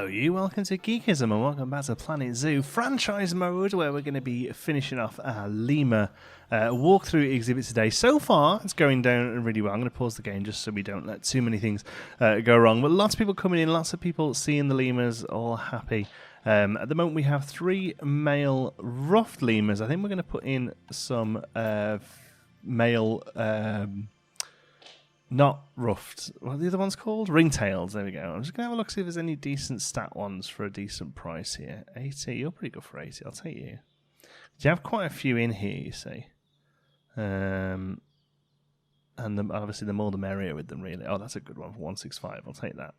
Hello you, welcome to Geekism and welcome back to Planet Zoo franchise mode, where we're going to be finishing off our Lemur walkthrough exhibit today. So far it's going down really well. I'm going to pause the game just so we don't let too many things go wrong, but lots of people coming in, lots of people seeing the lemurs, all happy. At the moment we have 3 male ruffed lemurs. I think we're going to put in some male not ruffed. What are the other ones called? Ringtails. There we go. I'm just going to have a look, see if there's any decent stat ones for a decent price here. 80. You're pretty good for 80. I'll take you. You have quite a few in here, you see. And obviously the more the merrier with them, really. Oh, that's a good one for 165. I'll take that.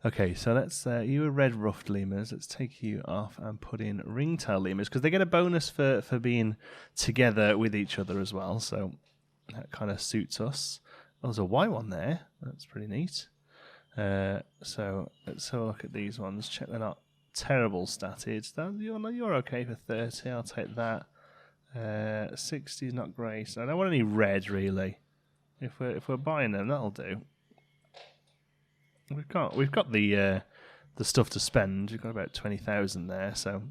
Okay, so let's... you were red ruffed lemurs. Let's take you off and put in ringtail lemurs, because they get a bonus for being together with each other as well. So that kind of suits us. Oh, there's a white one there. That's pretty neat. So let's have a look at these ones. Check they're not terrible statted. You're okay for 30. I'll take that. 60 is not great. I don't want any red really. If we're buying them, that'll do. We've got the stuff to spend. We've got about 20,000 there, so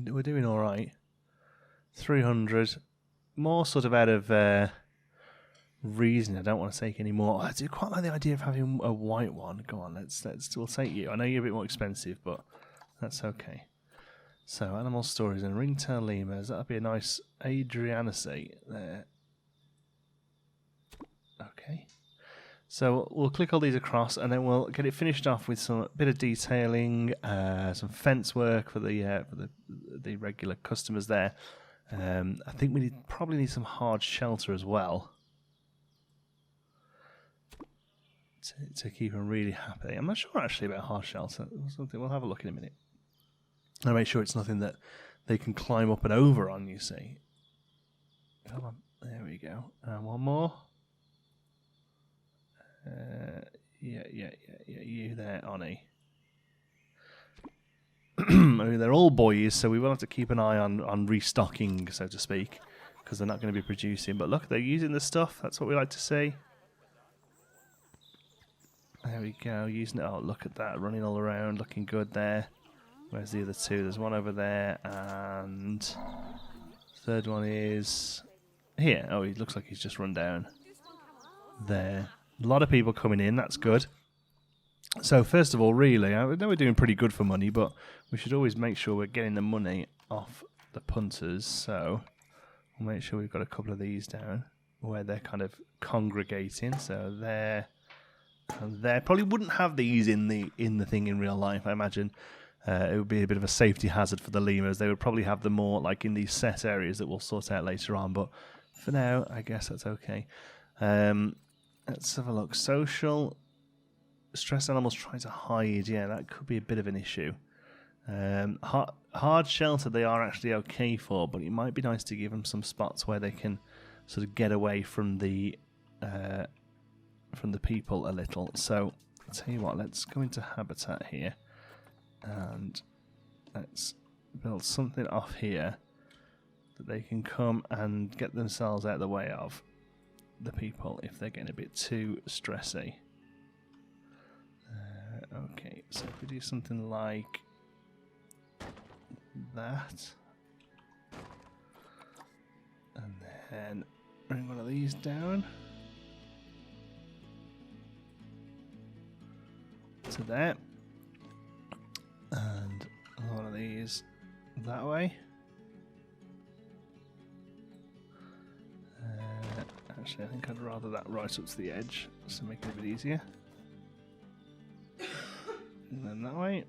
we're doing all right. 300 more, sort of out of. Reason I don't want to take any more. I do quite like the idea of having a white one. Go on, we'll take you. I know you're a bit more expensive, but that's okay. So animal stories and ringtail lemurs. That'll be a nice Adrianaceae there. Okay. So we'll click all these across, and then we'll get it finished off with some bit of detailing, some fence work for the regular customers there. I think we probably need some hard shelter as well. To keep them really happy. I'm not sure actually about hard shelter. Something we'll have a look in a minute. I'll make sure it's nothing that they can climb up and over on, you see. Come on, there we go. And one more. Yeah, you there, Oni. I mean, they're all boys, so we will have to keep an eye on restocking, so to speak, because they're not going to be producing. But look, they're using the stuff. That's what we like to see. There we go, using it. Oh, look at that, running all around, looking good there. Where's the other two? There's one over there, and third one is here. Oh, he looks like he's just run down there. A lot of people coming in, that's good. So first of all, really, I know we're doing pretty good for money, but we should always make sure we're getting the money off the punters. So we'll make sure we've got a couple of these down where they're kind of congregating. So there. And they probably wouldn't have these in the thing in real life. I imagine it would be a bit of a safety hazard for the lemurs. They would probably have them more like in these set areas that we'll sort out later on. But for now, I guess that's okay. Let's have a look. Social stressed animals trying to hide. Yeah, that could be a bit of an issue. Hard shelter they are actually okay for, but it might be nice to give them some spots where they can sort of get away from the people a little. So I'll tell you what, let's go into habitat here and let's build something off here that they can come and get themselves out of the way of the people if they're getting a bit too stressy. Okay, so if we do something like that, and then bring one of these down to there, and one of these that way. Actually, I think I'd rather that right up to the edge, so make it a bit easier. And then that way.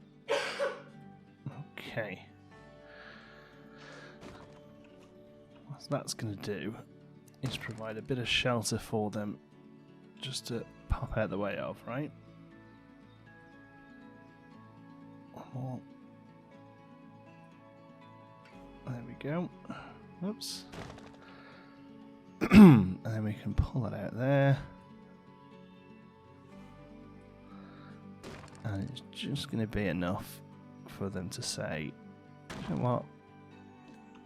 Okay. What that's going to do is provide a bit of shelter for them just to pop out the way of, right? More. There we go. Oops. And then we can pull it out there. And it's just going to be enough for them to say, you know what,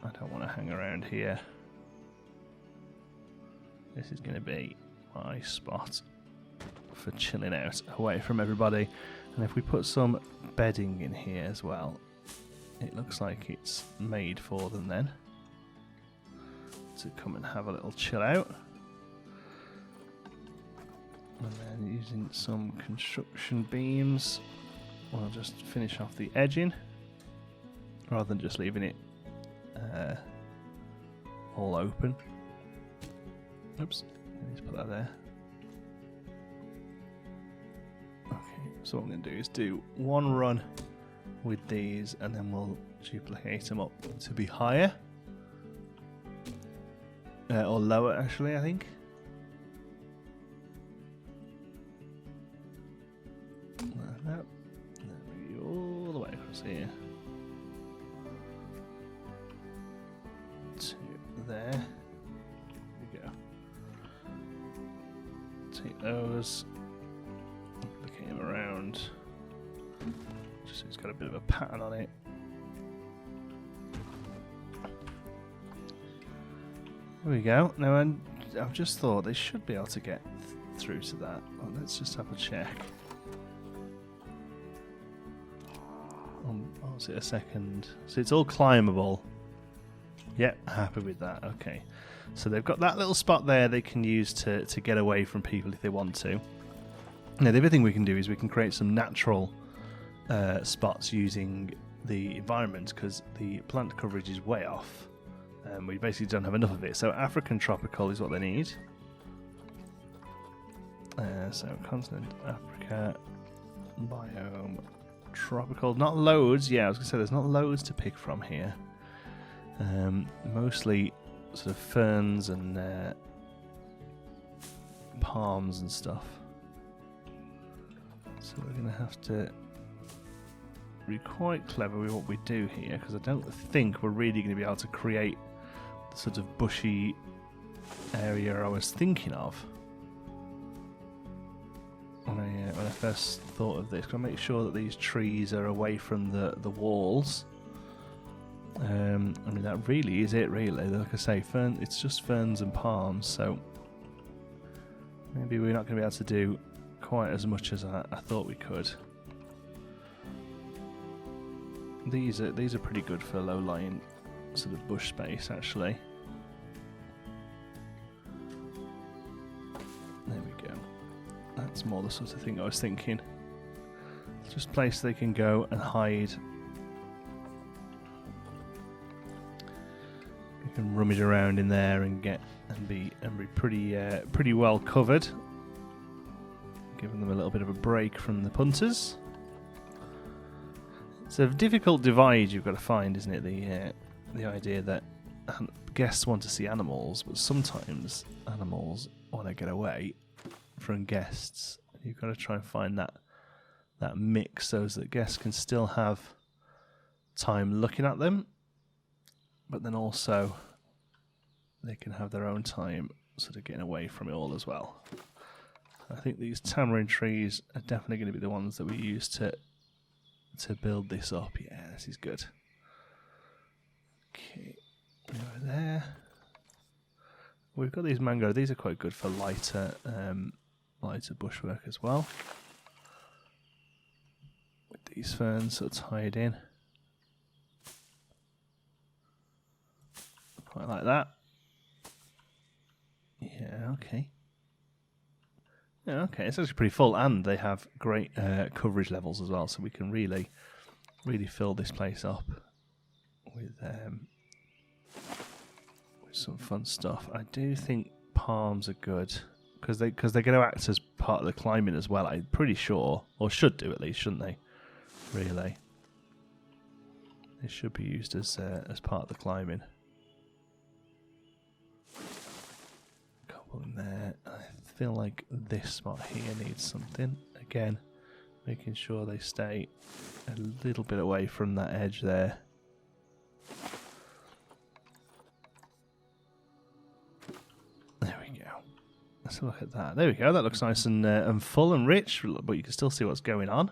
I don't want to hang around here. This is going to be my spot for chilling out away from everybody. And if we put some bedding in here as well, it looks like it's made for them then to come and have a little chill out. And then using some construction beams, we'll just finish off the edging rather than just leaving it all open. Oops, I need to put that there. Okay, so what I'm going to do is do one run with these and then we'll duplicate them up to be higher. Or lower actually, I think. Like that. And then we go all the way across here. To there. There we go. Take those. Duplicate them around. Just so it's got a bit of a pattern on it. There we go. Now, I've just thought they should be able to get through to that. Well, let's just have a check. I'll see a second. So it's all climbable. Yep, happy with that. Okay. So they've got that little spot there they can use to get away from people if they want to. Now, the other thing we can do is we can create some natural spots using the environment because the plant coverage is way off. We basically don't have enough of it. So African tropical is what they need. So continent Africa, biome tropical. Not loads. Yeah, I was going to say there's not loads to pick from here. Mostly sort of ferns and palms and stuff. So we're going to have to be quite clever with what we do here because I don't think we're really going to be able to create the sort of bushy area I was thinking of when I first thought of this. Got to make sure that these trees are away from the walls. I mean that really is it. Really, like I say, it's just ferns and palms. So maybe we're not going to be able to do quite as much as I thought we could. These are pretty good for low-lying sort of bush space, actually. There we go. That's more the sort of thing I was thinking. It's just a place they can go and hide. You can rummage around in there and be pretty well covered, giving them a little bit of a break from the punters. It's a difficult divide you've got to find, isn't it? The idea that guests want to see animals, but sometimes animals want to get away from guests. You've got to try and find that mix so that guests can still have time looking at them, but then also they can have their own time sort of getting away from it all as well. I think these tamarind trees are definitely going to be the ones that we use to build this up. Yeah, this is good. Okay, over there. We've got these mango. These are quite good for lighter bushwork as well. With these ferns sort of tied in. Quite like that. Yeah, okay. Yeah, okay, it's actually pretty full, and they have great coverage levels as well, so we can really fill this place up with some fun stuff. I do think palms are good because they're going to act as part of the climbing as well. I'm pretty sure, or should do at least, shouldn't they? Really, they should be used as part of the climbing. A couple in there. I feel like this spot here needs something. Again, making sure they stay a little bit away from that edge there. There we go. Let's look at that. There we go. That looks nice and full and rich, but you can still see what's going on.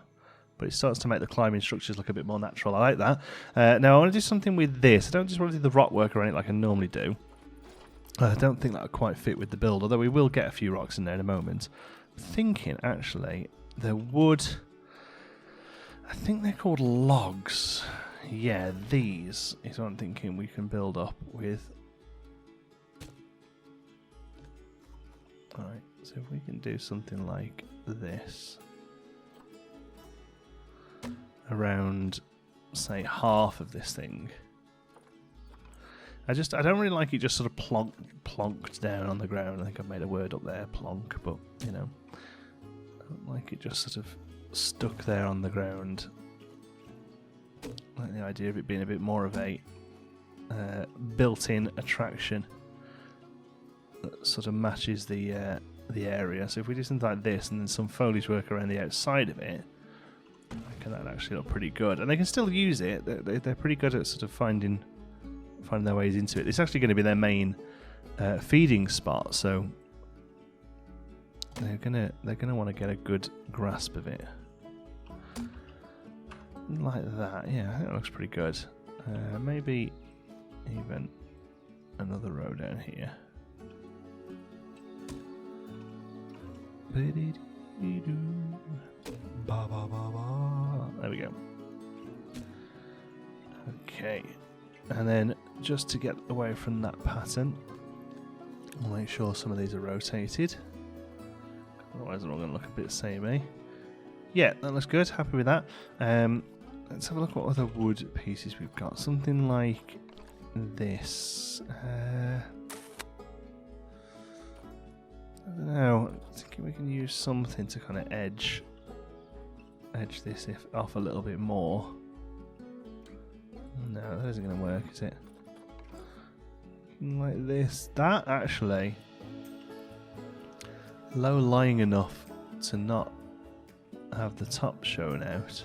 But it starts to make the climbing structures look a bit more natural. I like that. Now I want to do something with this. I don't just want to do the rock work or anything like I normally do. I don't think that would quite fit with the build, although we will get a few rocks in there in a moment. thinking actually there would. I think they're called logs. Yeah, these is what I'm thinking we can build up with. Alright, so if we can do something like this around, say, half of this thing. I don't really like it just sort of plonked down on the ground. I think I've made a word up there, plonk, but you know, I don't like it just sort of stuck there on the ground. I like the idea of it being a bit more of a built-in attraction that sort of matches the area. So if we do something like this and then some foliage work around the outside of it, I reckon that'd actually look pretty good. And they can still use it. They're pretty good at sort of finding their ways into it. It's actually going to be their main feeding spot, so they're gonna want to get a good grasp of it. Like that, yeah, I think that looks pretty good. Maybe even another row down here. There we go. Okay, and then just to get away from that pattern, I'll make sure some of these are rotated. Otherwise, they're all going to look a bit samey. Yeah, that looks good. Happy with that. Let's have a look what other wood pieces we've got. Something like this. I don't know. I think we can use something to kind of edge this off a little bit more. No, that isn't going to work, is it? Like this. That actually low-lying enough to not have the top shown out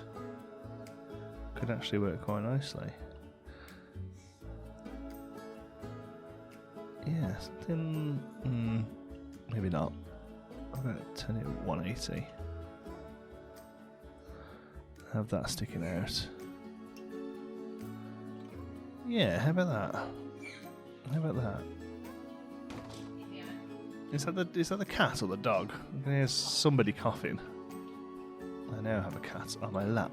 could actually work quite nicely. Yeah, something. Maybe not. I'm going to turn it 180. Have that sticking out. Yeah, how about that? How about that? Is that the cat or the dog? I can hear somebody coughing. I now have a cat on my lap.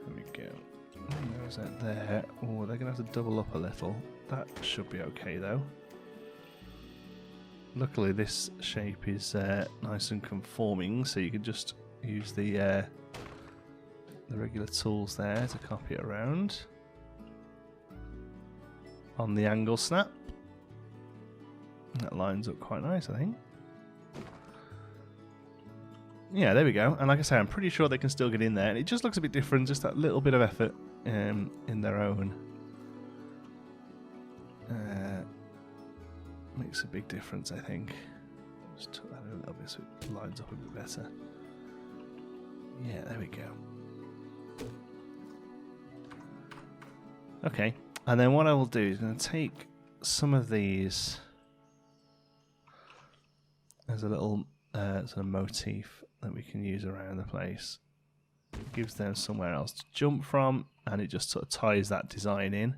There we go. There's that there. Oh, they're going to have to double up a little. That should be okay though. Luckily this shape is nice and conforming, so you can just use the regular tools there to copy it around. On the angle snap. That lines up quite nice, I think. Yeah, there we go. And like I say, I'm pretty sure they can still get in there. And it just looks a bit different, just that little bit of effort in their own. Makes a big difference, I think. Just tuck that in a little bit so it lines up a bit better. Yeah, there we go. Okay, and then what I will do is going to take some of these as a little sort of motif that we can use around the place. It gives them somewhere else to jump from, and it just sort of ties that design in.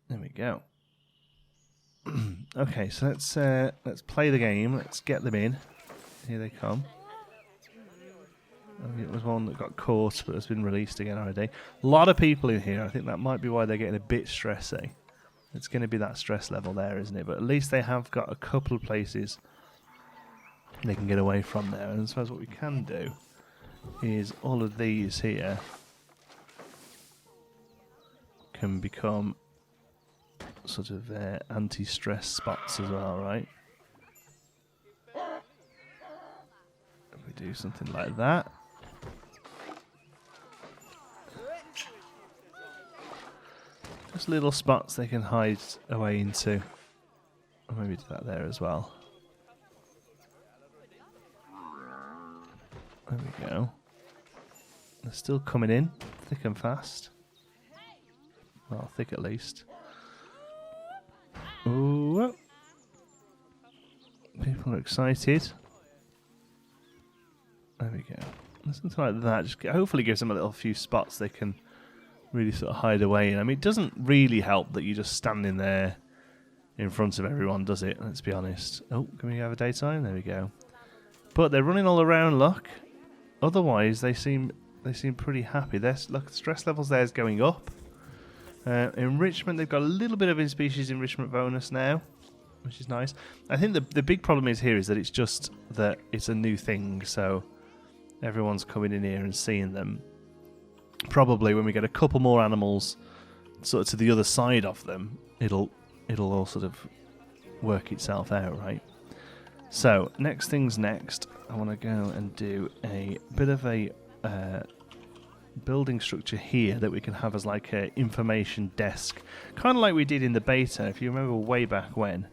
There we go. Okay, so let's play the game. Let's get them in. Here they come. It was one that got caught but has been released again already. A lot of people in here. I think that might be why they're getting a bit stressy. It's going to be that stress level there, isn't it? But at least they have got a couple of places they can get away from there. And I suppose what we can do is all of these here can become sort of anti-stress spots as well, right? If we do something like that. Just little spots they can hide away into. Or maybe do that there as well. There we go. They're still coming in, thick and fast. Well, thick at least. Ooh. People are excited. There we go. Something like that. Just hopefully gives them a little few spots they can really sort of hide away in. I mean, it doesn't really help that you're just standing there in front of everyone, does it? Let's be honest. Oh, can we have a daytime? There we go. But they're running all around, look. Otherwise, they seem pretty happy. Look, stress levels there is going up. Enrichment, they've got a little bit of in-species enrichment bonus now, which is nice. I think the big problem is here is that it's just that it's a new thing, so everyone's coming in here and seeing them. Probably when we get a couple more animals sort of to the other side of them, it'll all sort of work itself out, right? So, next thing's next. I want to go and do a bit of a building structure here that we can have as like a information desk, kind of like we did in the beta. If you remember way back when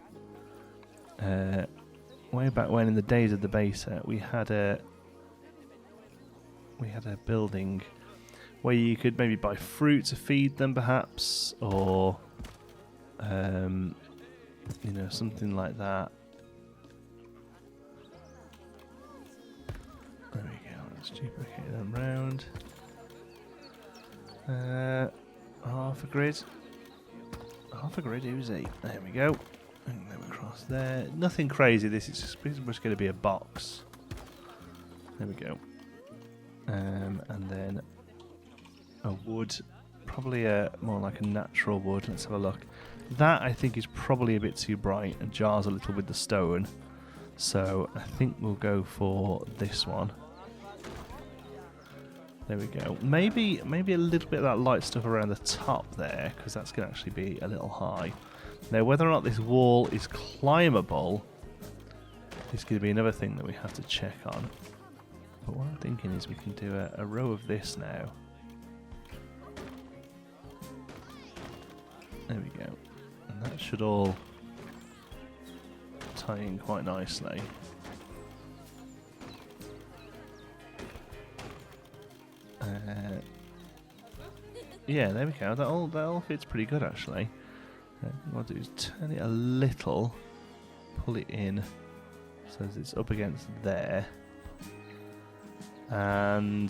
in the days of the beta, we had a building where you could maybe buy fruit to feed them, perhaps, or you know, something like that. There we go. Let's duplicate them round. Half a grid. Half a grid, Uzi. There we go. And then across there. Nothing crazy. This is just pretty much going to be a box. There we go. And then a wood. Probably more like a natural wood. Let's have a look. That, I think, is probably a bit too bright and jars a little with the stone. So I think we'll go for this one. There we go. Maybe a little bit of that light stuff around the top there, because that's going to actually be a little high. Now, whether or not this wall is climbable is going to be another thing that we have to check on. But what I'm thinking is we can do a row of this now. There we go. And that should all tie in quite nicely. Yeah, there we go. That all fits pretty good, actually. What I'll do is turn it a little, pull it in so that it's up against there, and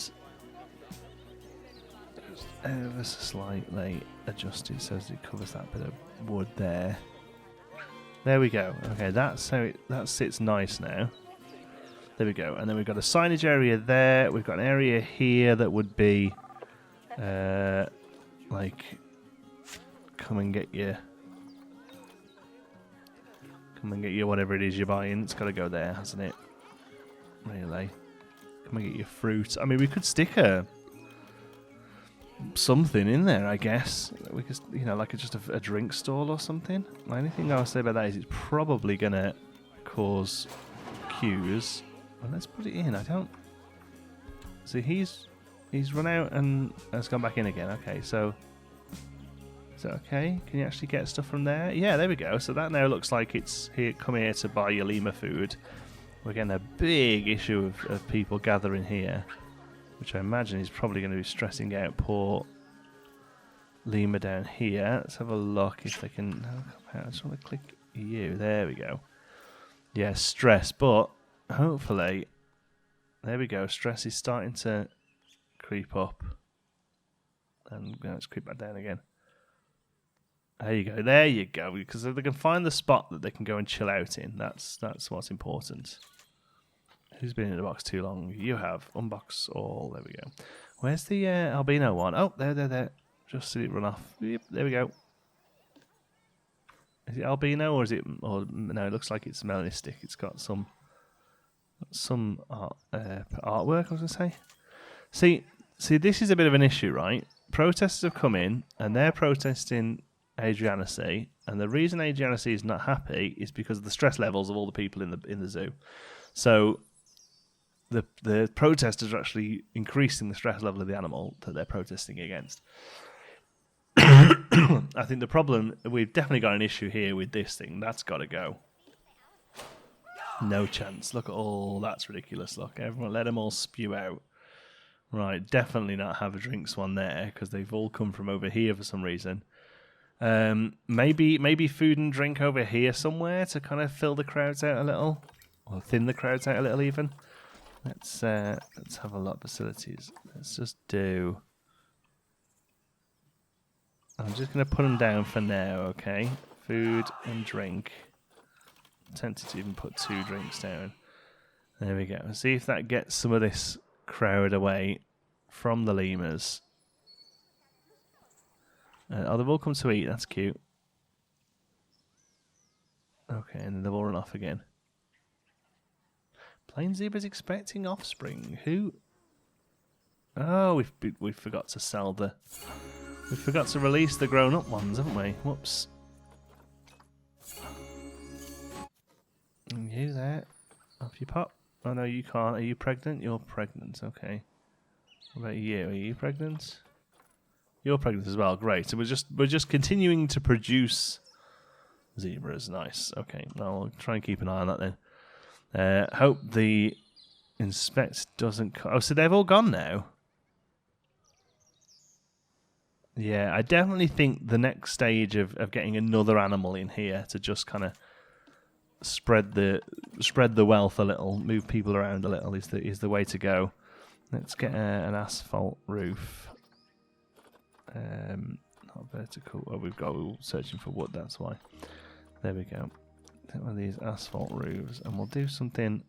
just ever so slightly adjust it so that it covers that bit of wood there. There we go. Okay, that's how that sits nice now. There we go. And then we've got a signage area there. We've got an area here that would be like, come and get your whatever it is you're buying. It's got to go there, hasn't it? Really. Come and get your fruit. I mean, we could stick something in there, I guess. We could, you know, like just a drink stall or something. The only thing I'll say about that is it's probably going to cause queues. Well, let's put it in. I don't... See, he's run out and has gone back in again. Okay, so... Is that okay? Can you actually get stuff from there? Yeah, there we go. So that now looks like it's here. Come here to buy your lemur food. We're getting a big issue of people gathering here, which I imagine is probably going to be stressing out poor lemur down here. Let's have a look if they can... I just want to click you. There we go. Yeah, stress, but hopefully... There we go. Stress is starting to creep up. And let's creep back down again. There you go. There you go. Because if they can find the spot that they can go and chill out in, that's what's important. Who's been in the box too long? You have. Unbox all. There we go. Where's the albino one? Oh, there. Just see it run off. Yep, there we go. Is it albino or is it... Or, no, it looks like it's melanistic. It's got some artwork, I was going to say. See, this is a bit of an issue, right? Protesters have come in and they're protesting Adrianacy, and the reason Adrianacy is not happy is because of the stress levels of all the people in the zoo. So the protesters are actually increasing the stress level of the animal that they're protesting against. I think the problem, we've definitely got an issue here with this thing. That's got to go. No chance. Look at all, that's ridiculous. Look, everyone, let them all spew out. Right, definitely not have a drinks one there because they've all come from over here for some reason. Maybe food and drink over here somewhere to kind of fill the crowds out a little, or thin the crowds out a little even. Let's have a lot of facilities. Let's just do. I'm just going to put them down for now, okay? food and drink. I'm tempted to even put 2 drinks down. There we go. See if that gets some of this crowd away from the lemurs. Oh, they've all come to eat. That's cute. Okay, and then they've all run off again. Plain zebra's expecting offspring. Who? Oh, we forgot to sell the... We forgot to release the grown-up ones, haven't we? Whoops. And you there. Off you pop. Oh, no, you can't. Are you pregnant? You're pregnant. Okay. What about you? Are you pregnant? You're pregnant as well. Great. So we're just continuing to produce zebras. Nice. Okay. I'll try and keep an eye on that then. Hope the inspect doesn't... Oh, so they've all gone now? Yeah, I definitely think the next stage of getting another animal in here to just kind of spread the wealth a little, move people around a little is the way to go. Let's get an asphalt roof. Not vertical. Oh, we're searching for wood. That's why. There we go. Take one of these asphalt roofs, and we'll do something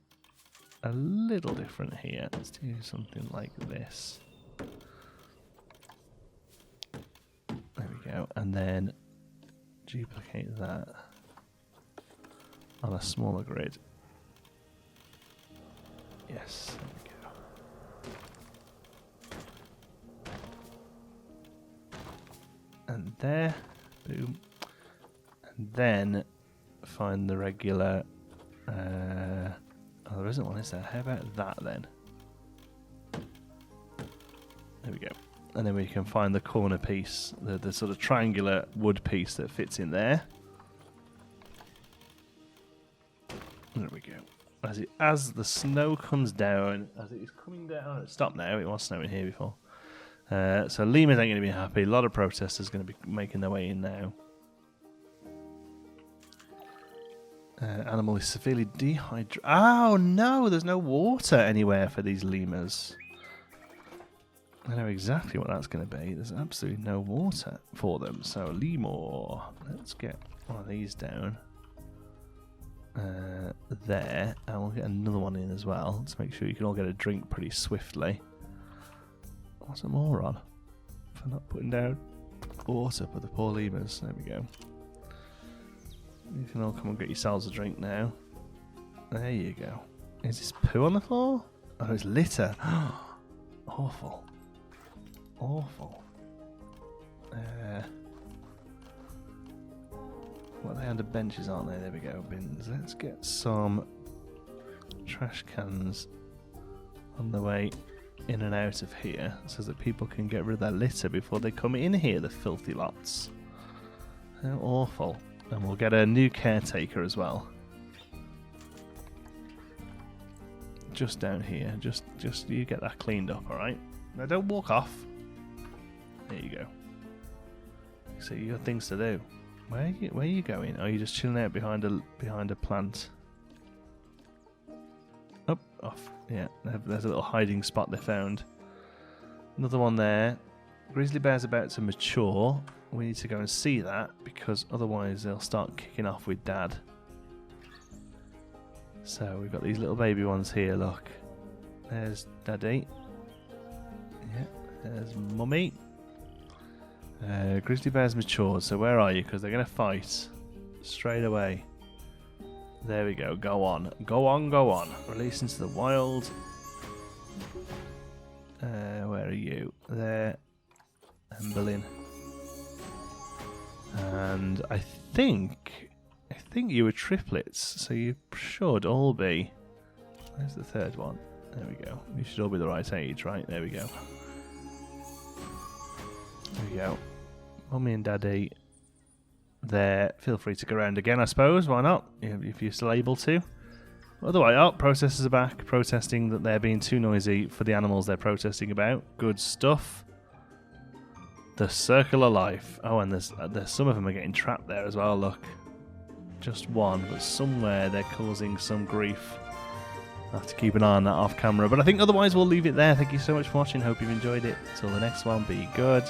a little different here. Let's do something like this. There we go, and then duplicate that on a smaller grid. Yes, there we go. And there, boom. And then find the regular... oh, there isn't one, is there? How about that then? There we go. And then we can find the corner piece, the sort of triangular wood piece that fits in there. There we go. As the snow comes down, as it is coming down, it's stopped now, it was snowing here before. So lemurs ain't going to be happy. A lot of protesters are going to be making their way in now. Animal is severely dehydrated. Oh no, there's no water anywhere for these lemurs. I know exactly what that's going to be. There's absolutely no water for them. So lemur, let's get one of these down there, and we'll get another one in as well. Let's make sure you can all get a drink pretty swiftly. What's a moron for not putting down water for the poor lemurs? There we go. You can all come and get yourselves a drink now. There you go. Is this poo on the floor? Oh, it's litter. Awful. Awful. Well, they under benches, aren't they? There we go, bins. Let's get some trash cans on the way in and out of here so that people can get rid of their litter before they come in here, the filthy lots. How awful. And we'll get a new caretaker as well. Just down here. Just you get that cleaned up, alright? Now don't walk off. There you go. So you got things to do. Where are you going? Oh, you're just chilling out behind a plant. Up, off. Yeah, there's a little hiding spot they found. Another one there. Grizzly bear's about to mature. We need to go and see that because otherwise they'll start kicking off with Dad. So we've got these little baby ones here. Look, there's Daddy. Yeah, there's Mummy. Grizzly bear's matured, so where are you? Because they're going to fight straight away. There we go. Go on. Go on, go on. Release into the wild. Where are you? There. And Berlin. And I think you were triplets, so you should all be... Where's the third one? There we go. You should all be the right age, right? There we go. There we go. Mummy and Daddy there. Feel free to go around again, I suppose. Why not? If you're still able to. Otherwise, protesters are back, protesting that they're being too noisy for the animals they're protesting about. Good stuff. The circle of life. Oh, and there's some of them are getting trapped there as well, look. Just one, but somewhere they're causing some grief. I'll have to keep an eye on that off camera. But I think otherwise we'll leave it there. Thank you so much for watching. Hope you've enjoyed it. Till the next one, be good.